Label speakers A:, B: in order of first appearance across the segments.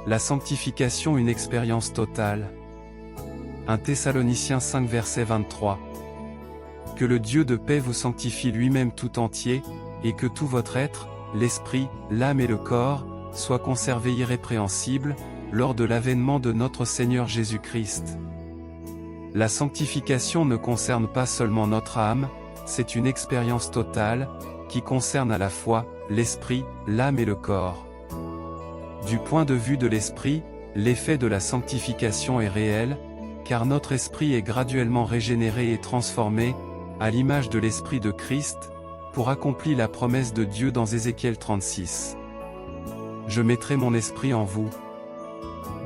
A: la sanctification une expérience totale. 1 Thessaloniciens 5 verset 23. Que le Dieu de paix vous sanctifie lui-même tout entier, et que tout votre être, l'esprit, l'âme et le corps, soient conservés irrépréhensibles, lors de l'avènement de notre Seigneur Jésus-Christ. La sanctification ne concerne pas seulement notre âme, c'est une expérience totale, qui concerne à la fois l'esprit, l'âme et le corps. Du point de vue de l'esprit, l'effet de la sanctification est réel, car notre esprit est graduellement régénéré et transformé, à l'image de l'esprit de Christ, pour accomplir la promesse de Dieu dans Ézéchiel 36. Je mettrai mon esprit en vous.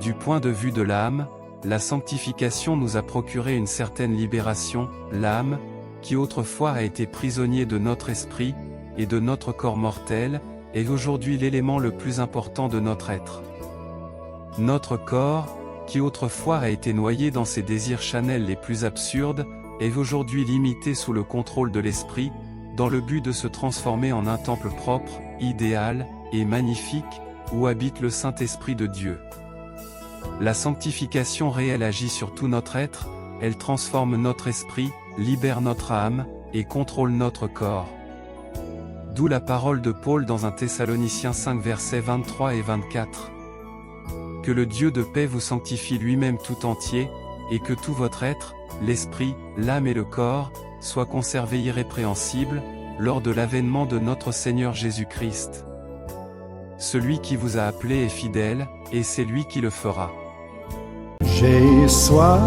A: Du point de vue de l'âme, la sanctification nous a procuré une certaine libération, l'âme, qui autrefois a été prisonnier de notre esprit, et de notre corps mortel, est aujourd'hui l'élément le plus important de notre être. Notre corps, qui autrefois a été noyé dans ses désirs charnels les plus absurdes, est aujourd'hui limité sous le contrôle de l'esprit, dans le but de se transformer en un temple propre, idéal, et magnifique, où habite le Saint-Esprit de Dieu. La sanctification réelle agit sur tout notre être, elle transforme notre esprit, libère notre âme, et contrôle notre corps. D'où la parole de Paul dans 1 Thessaloniciens 5 versets 23 et 24. Que le Dieu de paix vous sanctifie lui-même tout entier, et que tout votre être, l'esprit, l'âme et le corps, soient conservés irrépréhensibles, lors de l'avènement de notre Seigneur Jésus-Christ. Celui qui vous a appelé est fidèle, et c'est lui qui le fera.
B: J'ai soif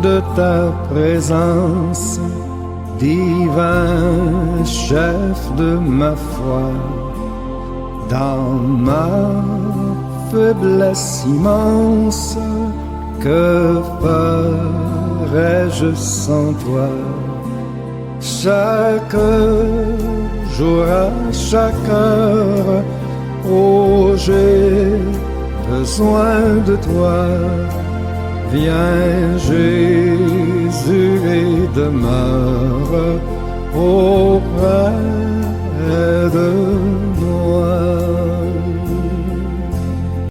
B: de ta présence, divin chef de ma foi, dans ma faiblesse immense, que ferais-je sans toi? Chaque jour à chaque heure, oh j'ai besoin de toi. Viens Jésus et demeure auprès de moi.